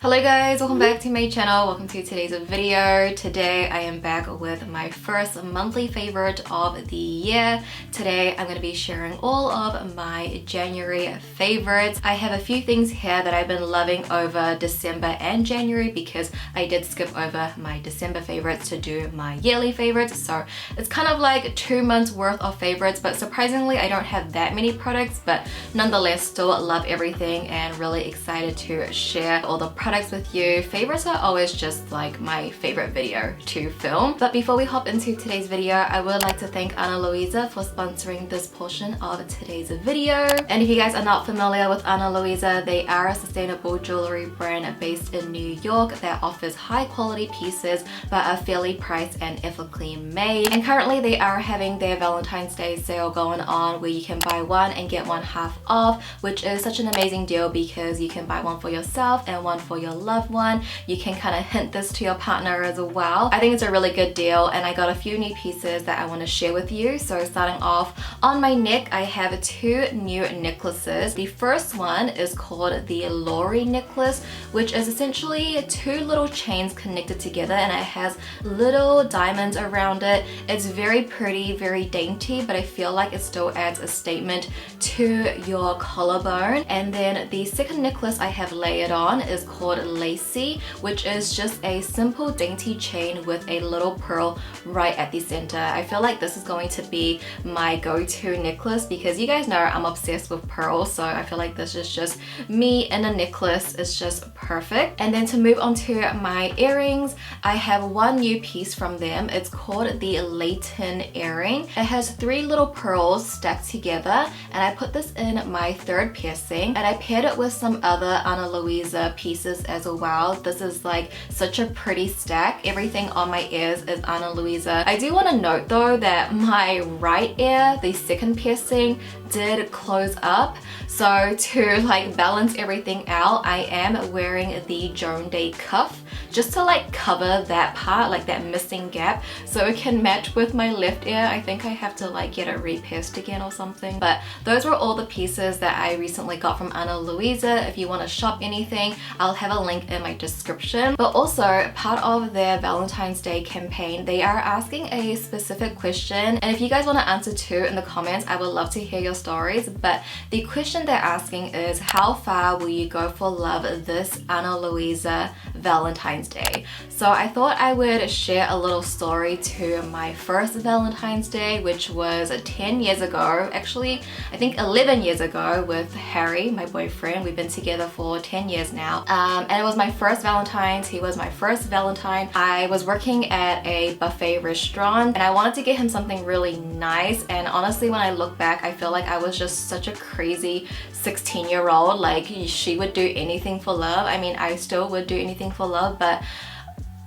Hello guys, welcome back to my channel. Welcome to today's video. Today I am back with my first monthly favorite of the year. Today I'm going to be sharing all of my January favorites. I have a few things here that I've been loving over December and January because I did skip over my December favorites to do my yearly favorites. So it's kind of like 2 months worth of favorites, but surprisingly I don't have that many products, but nonetheless still love everything and really excited to share all the products with you. Favorites are always just like my favorite video to film. But before we hop into today's video, I would like to thank Ana Luisa for sponsoring this portion of today's video. And if you guys are not familiar with Ana Luisa, they are a sustainable jewelry brand based in New York that offers high quality pieces but are fairly priced and ethically made. And currently they are having their Valentine's Day sale going on where you can buy one and get one half off, which is such an amazing deal because you can buy one for yourself and one for your loved one. You can kind of hint this to your partner as well. I think it's a really good deal and I got a few new pieces that I want to share with you. So starting off on my neck, I have two new necklaces. The first one is called the Lori necklace, which is essentially two little chains connected together and it has little diamonds around it. It's very pretty, very dainty, but I feel like it still adds a statement to your collarbone. And then the second necklace I have layered on is called Lacy, which is just a simple dainty chain with a little pearl right at the center. I feel like this is going to be my go-to necklace because you guys know I'm obsessed with pearls, so I feel like this is just me in a necklace. It's just perfect. And then to move on to my earrings, I have one new piece from them. It's called the Layton earring. It has three little pearls stacked together and I put this in my third piercing and I paired it with some other Ana Luisa pieces as well. This is like such a pretty stack. Everything on my ears is Ana Luisa. I do want to note though that my right ear, the second piercing, did close up. So to like balance everything out, I am wearing the Joan Day cuff just to like cover that part, like that missing gap, so it can match with my left ear. I think I have to like get it repierced again or something. But those were all the pieces that I recently got from Ana Luisa. If you want to shop anything, I'll have a link in my description. But also part of their Valentine's Day campaign, they are asking a specific question, and if you guys want to answer too in the comments, I would love to hear your stories. But the question they're asking is, how far will you go for love this Ana Luisa Valentine's Day? So I thought I would share a little story to my first Valentine's Day, which was 10 years ago, actually I think 11 years ago, with Harry, my boyfriend. We've been together for 10 years now, and it was my first Valentine's. He was my first Valentine. I was working at a buffet restaurant and I wanted to get him something really nice, and honestly when I look back I feel like I was just such a crazy 16-year-old. Like, she would do anything for love. I mean, I still would do anything for love, but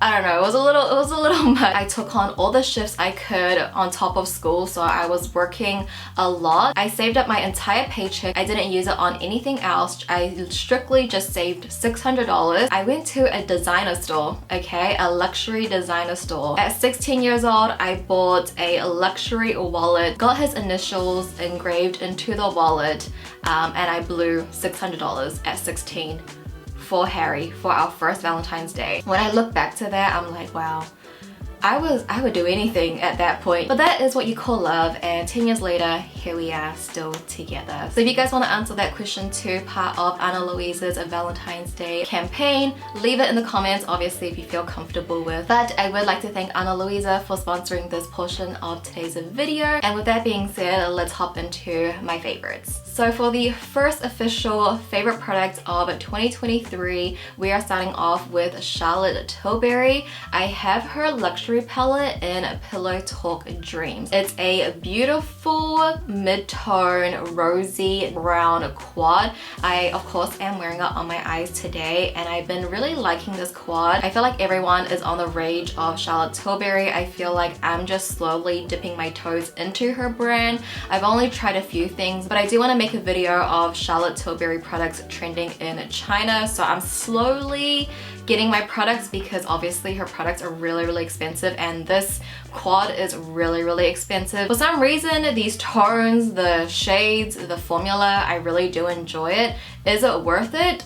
I don't know, it was a little much. I took on all the shifts I could on top of school, so I was working a lot. I saved up my entire paycheck. I didn't use it on anything else. I strictly just saved $600. I went to a designer store, okay, a luxury designer store. At 16 years old, I bought a luxury wallet, got his initials engraved into the wallet, and I blew $600 at 16 for Harry for our first Valentine's Day. When I look back to that, I'm like, wow, I would do anything at that point. But that is what you call love, and 10 years later, here we are still together. So if you guys want to answer that question too, part of Ana Luisa's Valentine's Day campaign, leave it in the comments, obviously if you feel comfortable with. But I would like to thank Ana Luisa for sponsoring this portion of today's video. And with that being said, let's hop into my favorites. So for the first official favorite product of 2023, we are starting off with Charlotte Tilbury. I have her luxury palette in Pillow Talk Dreams. It's a beautiful mid-tone rosy brown quad. I of course am wearing it on my eyes today and I've been really liking this quad. I feel like everyone is on the rage of Charlotte Tilbury. I feel like I'm just slowly dipping my toes into her brand. I've only tried a few things, but I do want to make a video of Charlotte Tilbury products trending in China, so I'm slowly getting my products because obviously her products are really expensive and this quad is really expensive. For some reason, these tones, the shades, the formula, I really do enjoy it. Is it worth it?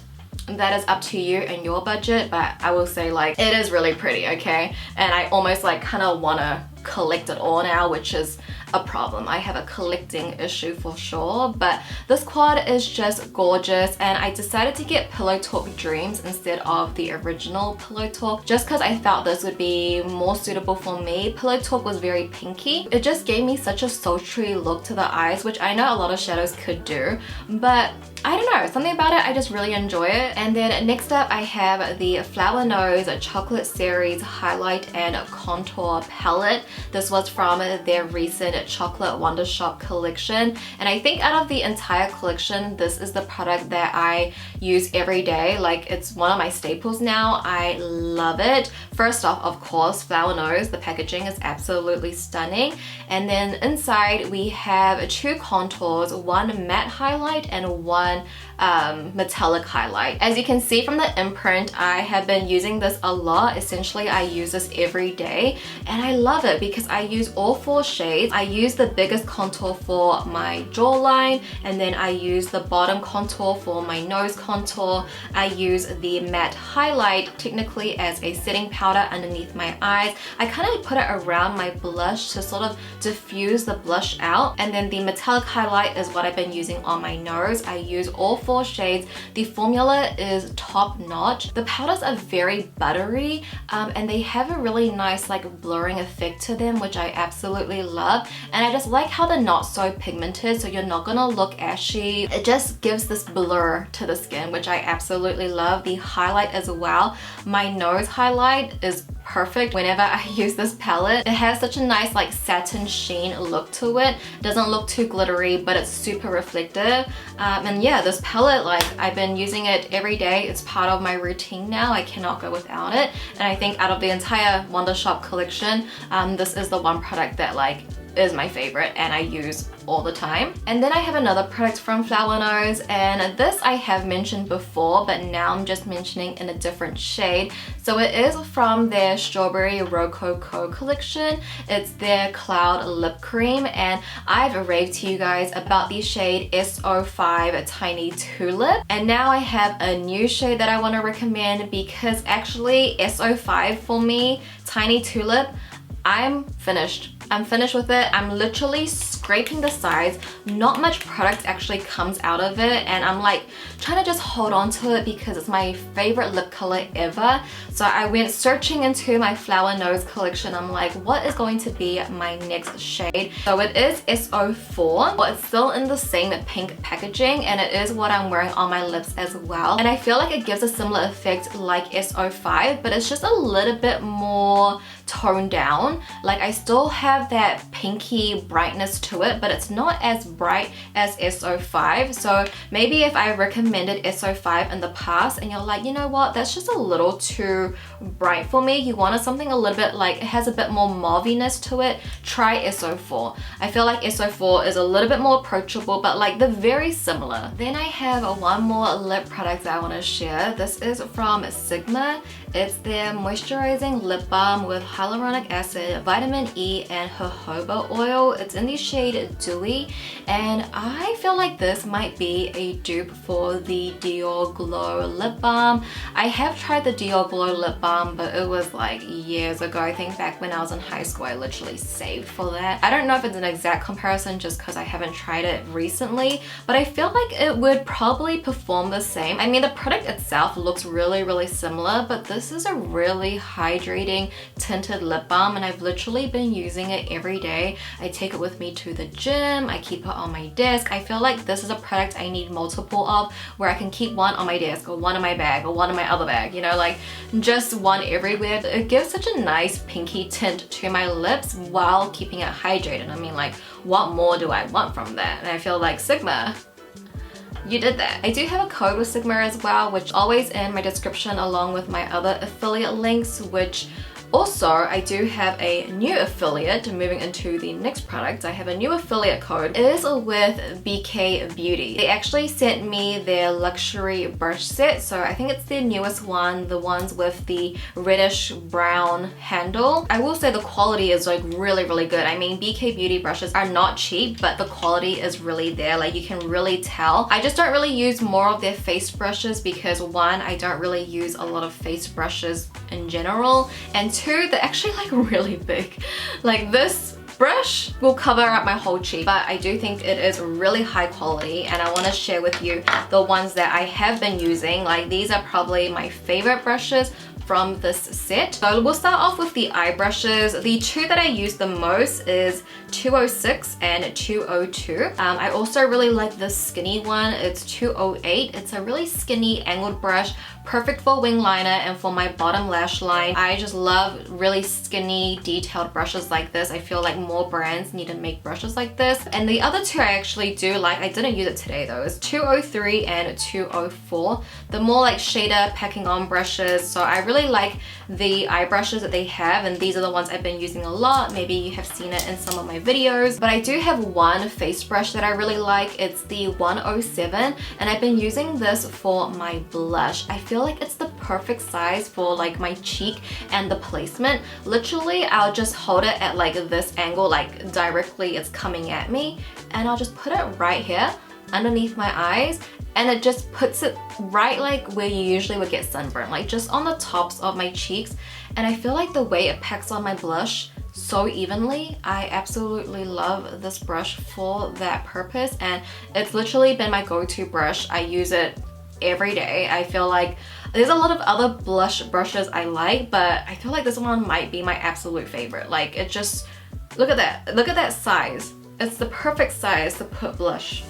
that is up to you and your budget, but I will say like it is really pretty, okay? And I almost like kind of want to collect it all now, which is a problem. I have a collecting issue for sure, but this quad is just gorgeous, and I decided to get Pillow Talk Dreams instead of the original Pillow Talk just because I felt this would be more suitable for me. Pillow Talk was very pinky. It just gave me such a sultry look to the eyes, which I know a lot of shadows could do, but I don't know, something about it, I just really enjoy it. And then next up I have the Flower Nose Chocolate Series Highlight and Contour Palette. This was from their recent Chocolate Wonder Shop collection, and I think out of the entire collection, this is the product that I use every day. Like, it's one of my staples now. I love it. First off, of course, Flower Nose, the packaging is absolutely stunning. And then inside we have two contours, one matte highlight and one metallic highlight. As you can see from the imprint, I have been using this a lot. Essentially, I use this every day, and I love it because I use all 4 shades. I use the biggest contour for my jawline, and then I use the bottom contour for my nose contour. I use the matte highlight technically as a setting powder underneath my eyes. I kind of put it around my blush to sort of diffuse the blush out, and then the metallic highlight is what I've been using on my nose. I use all 4 shades. The formula is top notch. The powders are very buttery, and they have a really nice like blurring effect to them, which I absolutely love. And I just like how they're not so pigmented, so you're not gonna look ashy. It just gives this blur to the skin, which I absolutely love. The highlight as well. My nose highlight is perfect whenever I use this palette. It has such a nice like satin sheen look to it. Doesn't look too glittery, but it's super reflective. And yeah, this palette, like, I've been using it every day. It's part of my routine now. I cannot go without it. And I think out of the entire Wonder Shop collection, this is the one product that like is my favorite and I use all the time. And then I have another product from Flower Nose, and this I have mentioned before, but now I'm just mentioning in a different shade. So it is from their Strawberry Rococo collection. It's their Cloud Lip Cream, and I've raved to you guys about the shade SO5 Tiny Tulip. And now I have a new shade that I want to recommend, because actually SO5 for me, Tiny Tulip, I'm finished. I'm finished with it. I'm literally scraping the sides. Not much product actually comes out of it, and I'm like trying to just hold on to it because it's my favorite lip color ever. So I went searching into my Flower Nose collection. I'm like, what is going to be my next shade? So it is SO4. Well, it's still in the same pink packaging, and it is what I'm wearing on my lips as well. And I feel like it gives a similar effect like SO5, but it's just a little bit more toned down. Like, I still have that pinky brightness to it, but it's not as bright as SO5. So maybe if I recommended SO5 in the past and you're like, you know what, that's just a little too bright for me, you wanted something a little bit like, it has a bit more mauviness to it, try SO4. I feel like SO4 is a little bit more approachable, but like they're very similar. Then I have one more lip product that I want to share. This is from Sigma. It's their moisturizing lip balm with hyaluronic acid, vitamin E, and jojoba oil. It's in the shade Dewy, and I feel like this might be a dupe for the Dior Glow lip balm. I have tried the Dior Glow lip balm, but it was like years ago. I think back when I was in high school, I literally saved for that. I don't know if it's an exact comparison just because I haven't tried it recently, but I feel like it would probably perform the same. I mean, the product itself looks really, really similar, but this is a really hydrating tinted lip balm, and I've literally been using it every day. I take it with me to the gym, I keep it on my desk. I feel like this is a product I need multiple of, where I can keep one on my desk or one in my bag or one in my other bag, you know, like just one everywhere. It gives such a nice pinky tint to my lips while keeping it hydrated. I mean, like, what more do I want from that? And I feel like Sigma, you did that. I do have a code with Sigma as well, which is always in my description along with my other affiliate links, which Also, I do have a new affiliate. Moving into the next product, I have a new affiliate code. It is with BK Beauty. They actually sent me their luxury brush set, so I think it's their newest one, the ones with the reddish brown handle. I will say the quality is like really good. I mean, BK Beauty brushes are not cheap, but the quality is really there. Like, you can really tell. I just don't really use more of their face brushes because one, I don't really use a lot of face brushes in general, and two, they're actually like really big. Like, this brush will cover up my whole cheek, but I do think it is really high quality, and I want to share with you the ones that I have been using. Like, these are probably my favorite brushes from this set. So we'll start off with the eye brushes. The two that I use the most is 206 and 202. I also really like this skinny one. It's 208. It's a really skinny angled brush, perfect for wing liner and for my bottom lash line. I just love really skinny detailed brushes like this. I feel like more brands need to make brushes like this. And the other two I actually do like, I didn't use it today though, is 203 and 204. The more like shader packing on brushes. So I really like the eye brushes that they have, and these are the ones I've been using a lot. Maybe you have seen it in some of my videos, but I do have one face brush that I really like. It's the 107, and I've been using this for my blush. I feel like it's the perfect size for like my cheek and the placement. Literally, I'll just hold it at like this angle, like directly it's coming at me, and I'll just put it right here underneath my eyes, and it just puts it right like where you usually would get sunburn, like just on the tops of my cheeks. And I feel like the way it packs on my blush so evenly, I absolutely love this brush for that purpose, and it's literally been my go-to brush. I use it every day. I feel like there's a lot of other blush brushes I like, but I feel like this one might be my absolute favorite. Like, it just, look at that size. It's the perfect size to put blush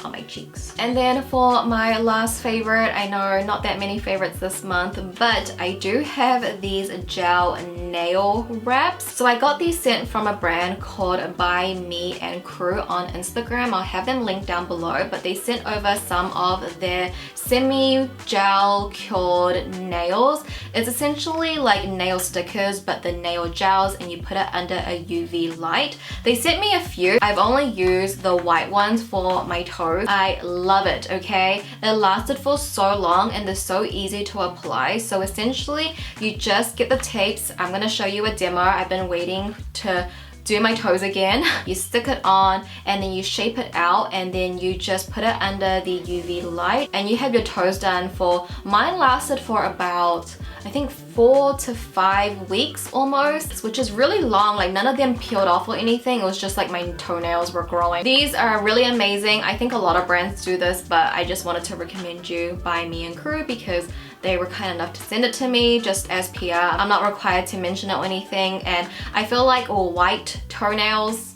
on my cheeks. And then for my last favorite, I know not that many favorites this month, but I do have these gel nail wraps. So I got these sent from a brand called By Me and Crew on Instagram. I'll have them linked down below, but they sent over some of their semi-gel cured nails. It's essentially like nail stickers, but the nail gels, and you put it under a UV light. They sent me a few. I've only used the white ones for my toes. I love it, okay? It lasted for so long, and they're so easy to apply. So essentially, you just get the tapes. I'm gonna show you a demo. I've been waiting to do my toes again. You stick it on, and then you shape it out, and then you just put it under the UV light, and you have your toes done for, mine lasted for about, I think 4 to 5 weeks almost, which is really long. Like, none of them peeled off or anything. It was just like my toenails were growing. These are really amazing. I think a lot of brands do this, but I just wanted to recommend you By Me and Crew because they were kind enough to send it to me just as PR. I'm not required to mention it or anything, and I feel like white toenails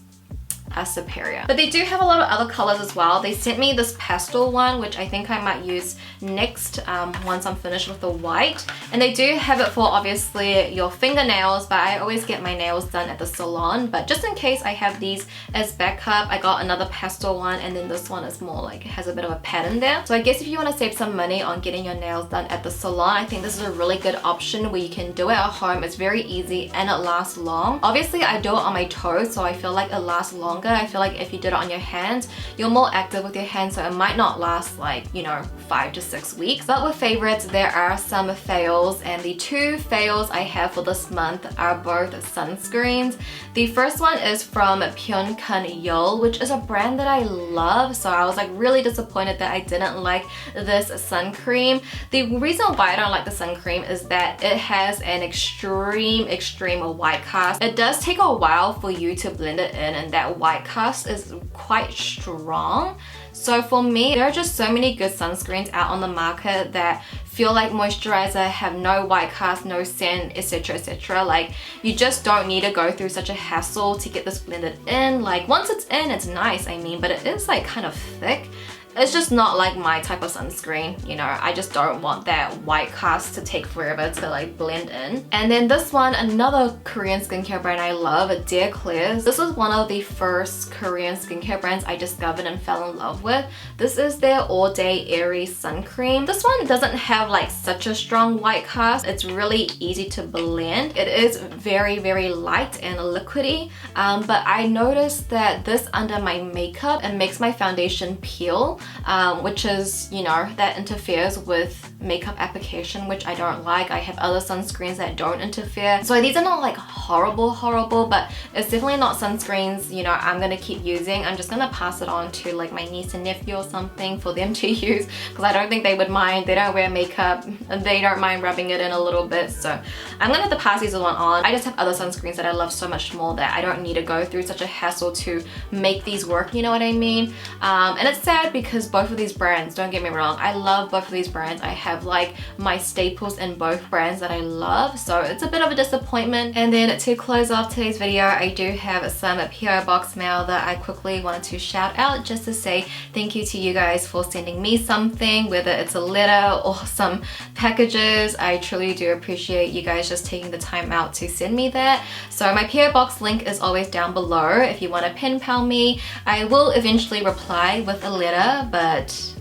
are superior. But they do have a lot of other colors as well. They sent me this pastel one, which I think I might use next once I'm finished with the white. And they do have it for obviously your fingernails, but I always get my nails done at the salon. But just in case I have these as backup, I got another pastel one, and then this one is more like, it has a bit of a pattern there. So I guess if you want to save some money on getting your nails done at the salon, I think this is a really good option where you can do it at home. It's very easy and it lasts long. Obviously, I do it on my toes, so I feel like it lasts longer. I feel like if you did it on your hands, you're more active with your hands, so it might not last like, you know, 5 to 6 weeks. But with favorites, there are some fails, and the two fails I have for this month are both sunscreens. The first one is from Pyonkan, which is a brand that I love, so I was like really disappointed that I didn't like this sun cream. The reason why I don't like the sun cream is that it has an extreme white cast. It does take a while for you to blend it in, and that white cast is quite strong. So for me, there are just so many good sunscreens out on the market that feel like moisturizer, have no white cast, no scent, etc, etc. Like, you just don't need to go through such a hassle to get this blended in. Like, once it's in, it's nice, I mean, but it is like kind of thick. It's just not like my type of sunscreen, you know. I just don't want that white cast to take forever to like blend in. And then this one, another Korean skincare brand I love, Dear Klairs. This was one of the first Korean skincare brands I discovered and fell in love with. This is their All Day Airy Sun Cream. This one doesn't have like such a strong white cast. It's really easy to blend. It is very, very light and liquidy, but I noticed that this under my makeup, it makes my foundation peel, which is, you know, that interferes with makeup application, which I don't like. I have other sunscreens that don't interfere. So these are not like horrible, but it's definitely not sunscreens, you know, I'm gonna keep using. I'm just gonna pass it on to like my niece and nephew or something for them to use, because I don't think they would mind. They don't wear makeup and they don't mind rubbing it in a little bit. So I'm gonna have to pass these one on. I just have other sunscreens that I love so much more that I don't need to go through such a hassle to make these work, you know what I mean? And it's sad because both of these brands, don't get me wrong, I love both of these brands. I have like my staples in both brands that I love, so it's a bit of a disappointment. And then to close off today's video, I do have some PO box mail that I quickly wanted to shout out just to say thank you to you guys for sending me something, whether it's a letter or some packages. I truly do appreciate you guys just taking the time out to send me that. So my PO box link is always down below if you want to pen pal me. I will eventually reply with a letter, but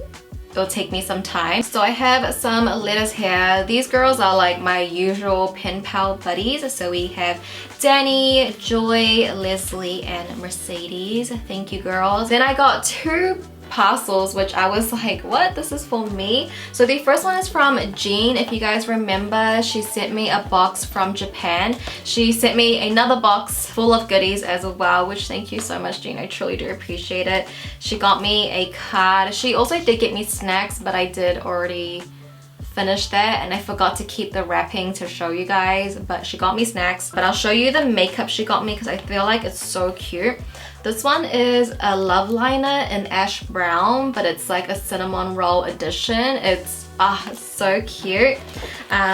it'll take me some time. So I have some letters here. These girls are like my usual pen pal buddies. So we have Danny, Joy, Leslie, and Mercedes. Thank you, girls. Then I got two parcels, which I was like, what? This is for me? So the first one is from Jean. If you guys remember, she sent me a box from Japan. She sent me another box full of goodies as well, which thank you so much, Jean. I truly do appreciate it. She got me a card. She also did get me snacks, but I did already finish that and I forgot to keep the wrapping to show you guys, but she got me snacks. But I'll show you the makeup she got me because I feel like it's so cute. This one is a love liner in ash brown, but it's like a cinnamon roll edition. It's so cute.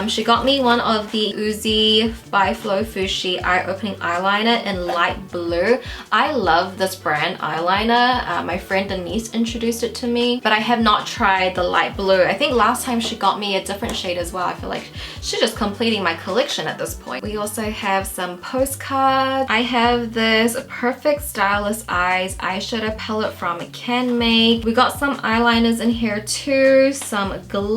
She got me one of the Uzi by Flo Fushi eye-opening eyeliner in light blue. I love this brand eyeliner. My friend Denise introduced it to me, but I have not tried the light blue. I think last time she got me a different shade as well. I feel like she's just completing my collection at this point. We also have some postcards. I have this Perfect Stylist Eyes eyeshadow palette from Can Make. We got some eyeliners in here too, some glitters.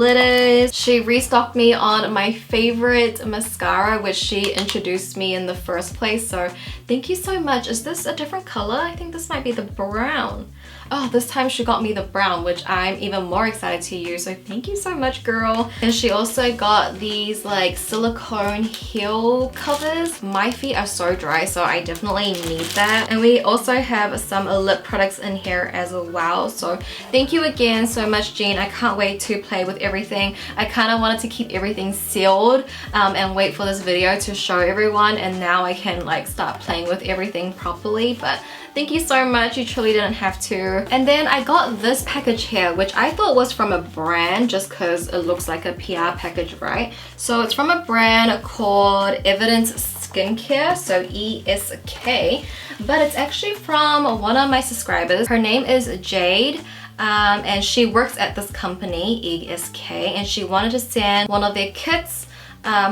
She restocked me on my favorite mascara, which she introduced me in the first place, so thank you so much. Is this a different color? I think this might be the brown. Oh, this time she got me the brown, which I'm even more excited to use, so thank you so much, girl. And she also got these like silicone heel covers. My feet are so dry, so I definitely need that. And we also have some lip products in here as well, so thank you again so much, Jean. I can't wait to play with everything. I kind of wanted to keep everything sealed and wait for this video to show everyone, and now I can like start playing with everything properly, but thank you so much. You truly didn't have to. And then I got this package here, which I thought was from a brand just because it looks like a PR package, right? So it's from a brand called Evidence Skincare, so ESK, but it's actually from one of my subscribers. Her name is Jade. And she works at this company, ESK, and she wanted to send one of their kits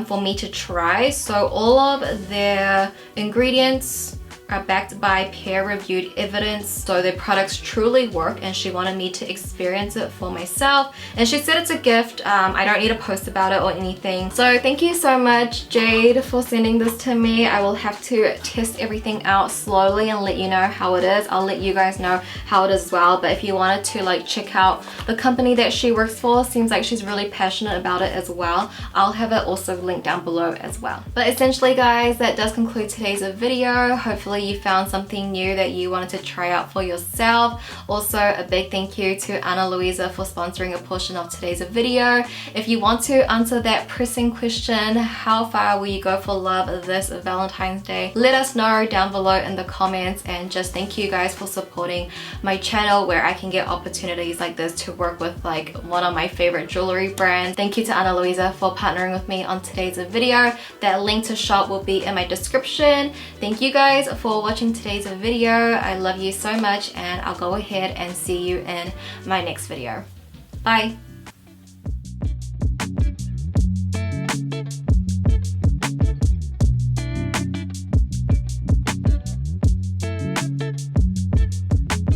for me to try. So all of their ingredients are backed by peer-reviewed evidence, so their products truly work, and she wanted me to experience it for myself. And she said it's a gift. I don't need to post about it or anything. So thank you so much, Jade, for sending this to me. I will have to test everything out slowly and let you know how it is. I'll let you guys know how it is as well. But if you wanted to like check out the company that she works for, seems like she's really passionate about it as well. I'll have it also linked down below as well. But essentially, guys, that does conclude today's video. Hopefully you found something new that you wanted to try out for yourself. Also, a big thank you to Ana Luisa for sponsoring a portion of today's video. If you want to answer that pressing question, how far will you go for love this Valentine's Day? Let us know down below in the comments, and just thank you guys for supporting my channel where I can get opportunities like this to work with like one of my favorite jewelry brands. Thank you to Ana Luisa for partnering with me on today's video. That link to shop will be in my description. Thank you guys for for watching today's video. I love you so much, and I'll go ahead and see you in my next video. Bye!